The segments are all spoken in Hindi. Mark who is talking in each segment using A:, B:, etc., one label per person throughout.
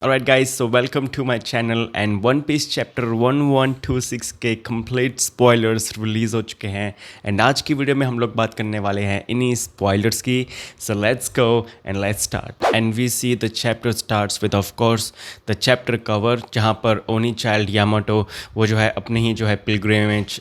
A: Alright guys, so welcome to my channel and One Piece chapter 1126 के complete spoilers रिलीज़ हो चुके हैं एंड आज की वीडियो में हम लोग बात करने वाले हैं इन्हीं spoilers की. So let's go and let's start. And we see the chapter starts with of course the chapter cover जहाँ पर ओनी चाइल्ड यामाटो वो जो है अपने ही जो है pilgrimage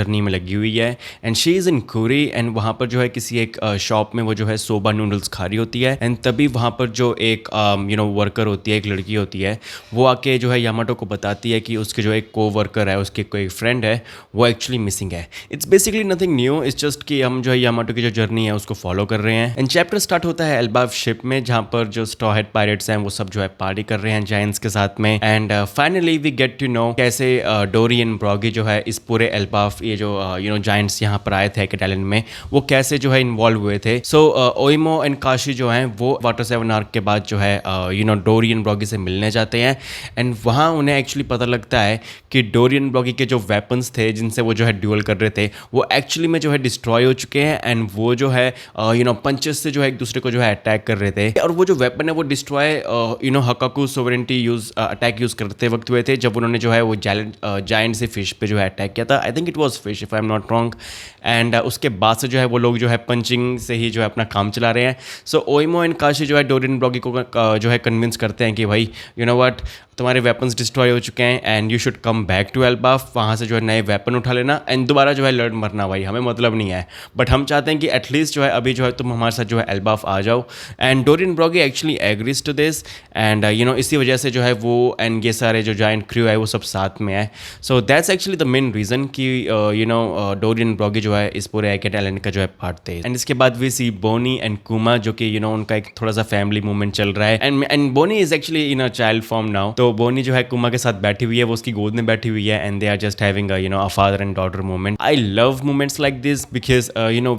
A: जर्नी में लगी हुई है एंड शी इज़ इन कुरी एंड वहाँ पर जो है किसी एक शॉप में वो जो है सोबा नूडल्स खा रही होती है एंड तभी वहाँ पर जो एक वर्कर होती है, एक लड़की होती है, वो आके जो है यामाटो को बताती है कि उसके जो एक को वर्कर है, उसके कोई फ्रेंड है, वो एक्चुअली मिसिंग है. It's basically nothing new, it's just कि हम जो है यामाटो की जो जर्नी है उसको फॉलो कर रहे हैं. एंड चैप्टर स्टार्ट होता है एल्बाफ शिप में जहाँ पर जो स्ट्रॉ हेड पायरेट्स हैं वो सब जो है पार्टी कर रहे हैं जायंट्स के साथ में. And finally we get to know कैसे डोरी एंड ब्रॉगी जो है इस पूरे एल्बाफ ये जो जायंट्स यहाँ पर आए थे हेकेट आइलैंड में वो कैसे जो है इन्वॉल्व हुए थे. सो ओइमो एंड काशी जो हैं वो वाटर 7 आर्क के बाद जो है डोरी एंड ब्रॉगी से मिलने जाते हैं एंड वहाँ उन्हें एक्चुअली पता लगता है कि डोरी एंड ब्रॉगी के जो वेपन्स थे जिनसे वो जो है ड्यूल कर रहे थे वो एक्चुअली में जो है डिस्ट्रॉय हो चुके हैं एंड वो जो है पंचेस से जो है एक दूसरे को जो है अटैक कर रहे थे. और वो जो वेपन है वो डिस्ट्रॉय हकाकू सोवरेंटी अटैक यूज़ करते वक्त हुए थे जब उन्होंने जो है वो जायंट से फिश पे जो है अटैक किया था. I think it was fish if I am not wrong. And उसके बाद से जो है वो लोग जो है पंचिंग से ही जो है अपना काम चला रहे हैं. सो ओइमो एंड काशी जो है डोरी एंड ब्रॉगी को जो है कन्विंस करते हैं कि भाई व्हाट, तुम्हारे वेपन्स डिस्ट्रॉय हो चुके हैं and you should come back to Elbaf, वहाँ से जो है नए वेपन उठा लेना एंड दोबारा जो है लड़ मरना. भाई हमें मतलब नहीं है बट हम चाहते हैं कि एटलीस्ट जो है अभी जो है तुम हमारे साथ जो है एल्बाफ आ जाओ. And Dorry and Brogy actually agrees to this and इसी वजह से जो है वो एंड ये सारे जो जायंट क्रू है वो सब साथ में है. So that's actually the main reason कि डोरी एंड ब्रॉगी जो है इस पूरे हेकेट आइलैंड का जो है पार्ट थे. एंड इसके बाद वी सी बोनी एंड कुमा जो कि उनका एक थोड़ा सा फैमिली मूवमेंट चल रहा है and Bonney is actually in a child form now. तो बोनी जो है कुमा के साथ बैठी हुई है, वो उसकी गोद में बैठी हुई है and they are just having a father and daughter moment. I love moments like this because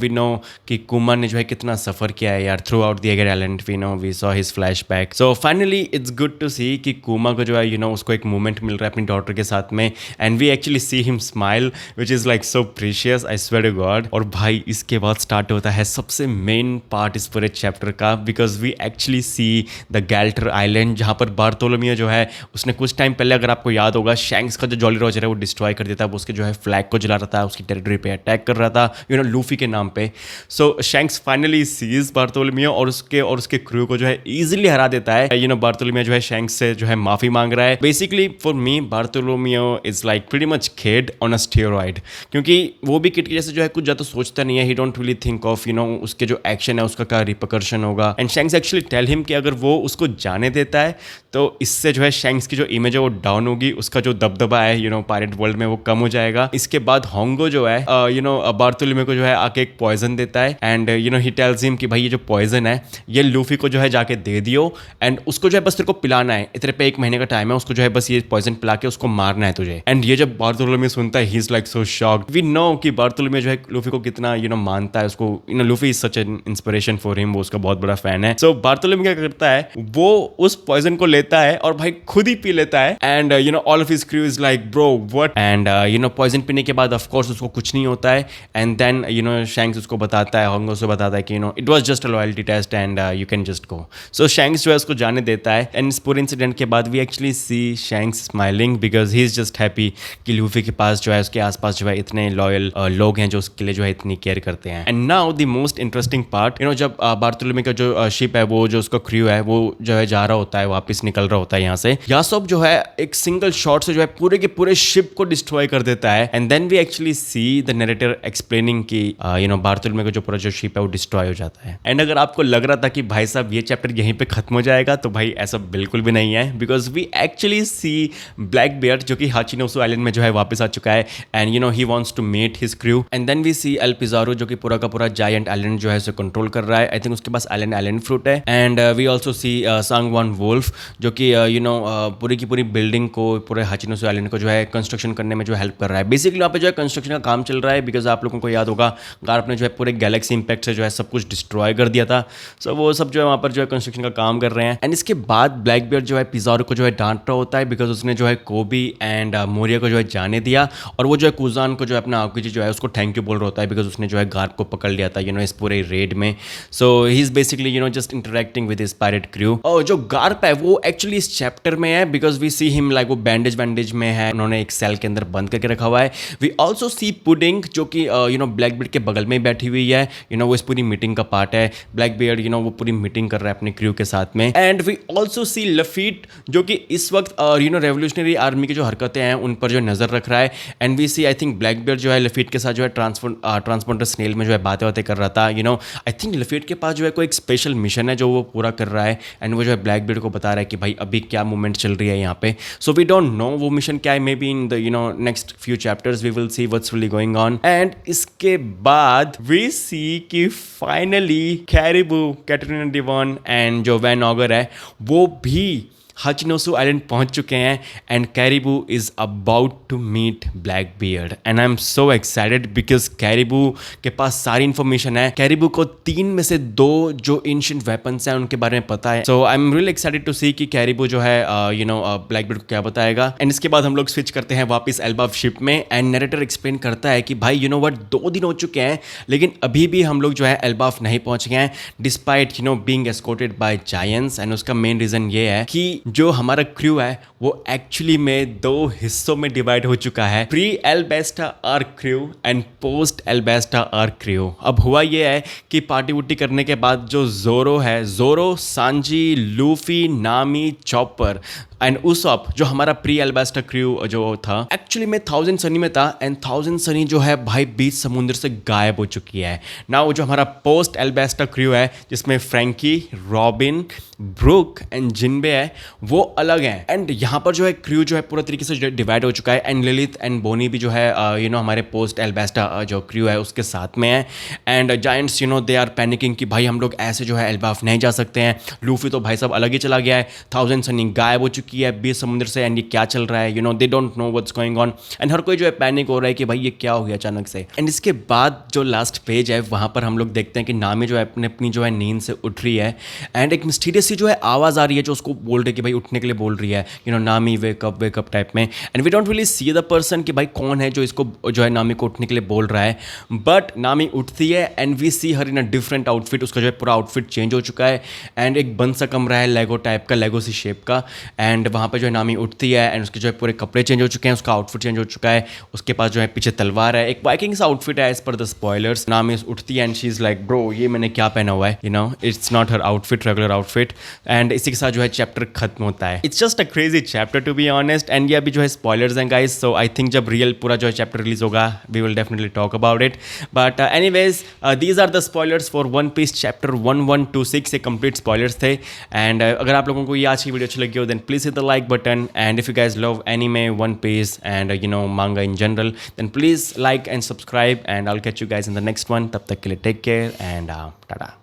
A: we know कि कुमा ने जो है कितना सफर किया है यार throughout the Hecate island. We saw his flashback. So finally it's good to see कि कुमा को जो है उसको एक मोमेंट मिल रहा है अपनी डॉटर के साथ में and we actually see him smile which is like so precious, I swear to god. और भाई इसके बाद स्टार्ट होता है सबसे मेन पार्ट इस पूरे चैप्टर का because we actually see the Galter island जहाँ पर बार्थोलोमियो जो है उसने कुछ टाइम पहले अगर आपको याद होगा शैंक्स का जो जॉली रॉजर है वो डिस्ट्रॉय कर देता है, वो उसके जो है फ्लैग को जला रहा था, उसकी टेरिटरी पे अटैक कर रहा था लूफी के नाम पे. सो शैंक्स फाइनली सीज बार्थोलोमियो और उसके क्रू को जो है इजीली हरा देता है. बार्थोलोमियो जो है शैंक्स से जो है माफी मांग रहा है. Basically for me Bartolomeu is like pretty much kid on a steroid क्योंकि वो भी किड के जैसे जो है कुछ ज़्यादा सोचता नहीं है. He don't really think of उसके जो एक्शन है उसका क्या रिपरकर्शन होगा. And Shanks actually tell him कि अगर वो उसको जाने देता है तो इससे जो है शैंक्स की जो इमेज है वो डाउन होगी, उसका जो दबदबा है पायरेट वर्ल्ड में वो कम हो जाएगा. इसके बाद होंगो जो है बार्थोलोमियो को जो है आके एक पॉइजन देता है एंड ही टेल्स हिम कि भाई ये जो पॉइजन है ये लूफी को जो है जाके दे दियो एंड उसको जो है बस तेरे को पिलाना है, तेरे पे 1 महीने का टाइम है, उसको जो है बस ये पॉइजन पिला के उसको मारना है तुझे. एंड ये जब बार्थोलोमियो सुनता है he is like so shocked. We know कि बार्थोलोमियो जो है लूफी को कितना मानता है, उसको Luffy is such an inspiration for him, वो उसका बहुत बड़ा फैन है. सो बार्थोलोमियो क्या करता है, वो उस पॉइजन को लेता है और भाई खुद ही पी लेता है and all of his crew is like bro what. And poison पीने के बाद ऑफ कोर्स उसको कुछ नहीं होता है एंड देन शैंक्स उसको बताता है, होंगो से बताता है कि it was just a loyalty test and you can just go. So Shanks जो है उसको जाने देता है एंड इस पूरे इंसिडेंट के बाद we actually see Shanks smiling because he is just happy कि लूफी के पास जो है उसके आसपास जो है इतने लॉयल लोग हैं जो उसके लिए जो है इतनी केयर करते हैं. And now the most interesting part जब बार्थोलोमियो का जो शिप है वो जो उसका क्रू है वो जो है जा रहा होता है, वापस निकल रहा होता है यहाँ से, यासोब जो है एक सिंगल शॉट से जो है पूरे के पूरे शिप को डिस्ट्रॉय कर देता है and then we actually see the narrator explaining कि बार्थोलोमियो का जो पूरा जो शिप है वो डिस्ट्रॉय हो जाता है. एंड अगर आपको लग रहा था कि भाई साहब ये चैप्टर यहीं पे खत्म हो जाएगा तो भाई ऐसा बिल्कुल भी नहीं है because we actually see Black Beard जो कि हाचिनोसु आइलैंड में जो है वापस आ चुका है and he wants to meet his crew. And then we see L Pizarro जो कि पूरा का पूरा जायंट आइलैंड जो है उसे कंट्रोल कर रहा है. आई थिंक उसके पास आइलैंड फ्रूट है. And we also see San Juan Wolf जो कि पूरी की पूरी बिल्डिंग को, पूरे हाचिनोसु आइलैंड को जो है कंस्ट्रक्शन करने में जो हेल्प कर रहा है. बेसिकली वहाँ पे जो है कंस्ट्रक्शन का काम चल रहा है बिकॉज आप लोगों को याद होगा गार्प ने जो है पूरे गैलेक्सी इंपैक्ट से जो है सब कुछ डिस्ट्रॉय कर दिया था. सो वो सब जो है वहाँ पर जो है कंस्ट्रक्शन का काम कर रहे हैं. एंड इसके बाद ब्लैक बियर्ड जो है पिज़ारो को जो है डांट रहा होता है बिकॉज उसने जो है कोबी एंड मोरिया को जो है जाने दिया और वो जो है कुजान को जो है अपना आकुजी जो है उसको थैंक यू बोल रहा होता है बिकॉज उसने जो है गार्प को पकड़ लिया था इस पूरे रेड में. So he is basically just interacting with his pirate crew. और जो गार्प है वो एक्चुअली इस चैप्टर में है because we see him like वो बैंडेज में है, उन्होंने एक सेल के अंदर बंद करके रखा हुआ है। वी ऑल्सो सी पुडिंग जो कि ब्लैक बियर्ड के बगल में बैठी हुई है, वो इस पूरी मीटिंग का पार्ट है। ब्लैक बियर्ड वो पूरी मीटिंग कर रहा है अपने क्रू के साथ में। एंड वी ऑल्सो सी लफीट जो कि इस वक्त रेवोल्यूशनरी आर्मी की जो हरकतें हैं उन पर जो नजर रख रहा है। And we see I think Black Beard जो है लफीट के साथ जो है ट्रांसपोर्टर स्नेल में जो है बातें कर रहा था। आई थिंक लफीट के पास जो है कोई एक स्पेशल मिशन है जो वो पूरा कर रहा है, एंड वो जो है ब्लैक बियर्ड को बता रहा है कि भाई अभी क्या मूवमेंट चल रही है यहाँ पे। सो वी डोंट नो वो मिशन क्या है, may be in the next few chapters we will see what's really going on. And इसके बाद वी सी कि finally Caribou, Catarina Devon and जो वैन ऑगर है वो भी हचिनोसु आइलैंड पहुंच चुके हैं। And Caribou is about to meet Black Beard and I am so excited because Caribou के पास सारी इंफॉर्मेशन है। कैरिबू को 3 में से 2 जो एंशिएंट वेपन्स हैं उनके बारे में पता है। So I am really excited to see कि कैरिबू जो है ब्लैक बियर्ड को क्या बताएगा। एंड इसके बाद हम लोग स्विच करते हैं वापस एल्बाफ शिप में एंड नरेटर एक्सप्लेन करता है कि भाई 2 दिन हो चुके हैं लेकिन अभी भी हम लोग जो है एल्बाफ नहीं पहुंच गए हैं despite being escorted by giants. And उसका मेन रीजन ये है कि जो हमारा क्रू है वो एक्चुअली में 2 हिस्सों में डिवाइड हो चुका है, pre Alabasta arc crew and post Alabasta arc crew. अब हुआ ये है कि पार्टी वुट्टी करने के बाद जो जोरो है, जोरो, सांजी, लूफी, नामी, चॉपर एंड उसॉप जो हमारा प्री एल्बास्टा क्रू जो था एक्चुअली में 1000 सनी में था। एंड 1000 सनी जो है भाई बीच समुद्र से गायब हो चुकी है। ना वो जो हमारा पोस्ट एल्बास्टा क्रू है जिसमें फ्रैंकी, रॉबिन, ब्रुक एंड जिनबे है वो अलग है। एंड यहाँ पर जो है क्रू जो है पूरा तरीके से डिवाइड हो चुका है। एंड लिलिथ एंड बोनी भी जो है हमारे पोस्ट एल्बास्टा जो क्रू है उसके साथ में है। And giants they are panicking कि भाई हम लोग ऐसे जो है एल्बाफ नहीं जा सकते हैं। लूफी तो भाई साहब अलग ही चला गया है, 1000 सनी गायब हो चुकी है बीच समुद्र से। एंड ये क्या चल रहा है, they don't know what's going on. And हर कोई जो है पैनिक हो रहा है कि भाई ये क्या हो गया अचानक से। एंड इसके बाद जो लास्ट पेज है वहाँ पर हम लोग देखते हैं कि नामी जो है अपनी जो है नींद से उठ रही है। एंड एक मिस्टीरियस सी जो है आवाज़ आ रही है जो उसको बोल रही है कि भाई उठने के लिए बोल रही है, नामी वेक अप टाइप में। And we don't really see the person कि भाई कौन है जो इसको जो है नामी को उठने के लिए बोल रहा है। बट नामी उठती है and we see her in a different outfit. उसका जो है पूरा आउटफिट चेंज हो चुका है एंड एक बंद सा कमरा है लेगो टाइप का, लेगो सी शेप का। एंड वहाँ पर जो है नामी उठती है एंड उसके जो है पूरे कपड़े चेंज हो चुके हैं, उसका आउटफिट चेंज हो चुका है। उसके पास जो है पीछे तलवार है, एक वाइकिंग सा आउटफिट है as per the spoilers. Nami उठती है and she is like bro ये मैंने क्या पहना हुआ है, it's not her outfit, regular outfit. And इसी के साथ जो है चैप्टर खत्म होता है। It's just a crazy chapter to be honest. And ये अभी जो है स्पॉयलर्स हैं गाइस, सो आई थिंक जब रियल पूरा जो है चैप्टर रिलीज होगा we will definitely talk about it. But anyways these are the spoilers for one piece chapter 1126। ये कंप्लीट स्पॉयलर्स थे। एंड अगर आप लोगों को ये आज की वीडियो अच्छी लगी हो then please hit the like button, and if you guys love anime, One Piece and manga in general, then please like and subscribe, and I'll catch you guys in the next one. Tab tak ke liye take care and tata.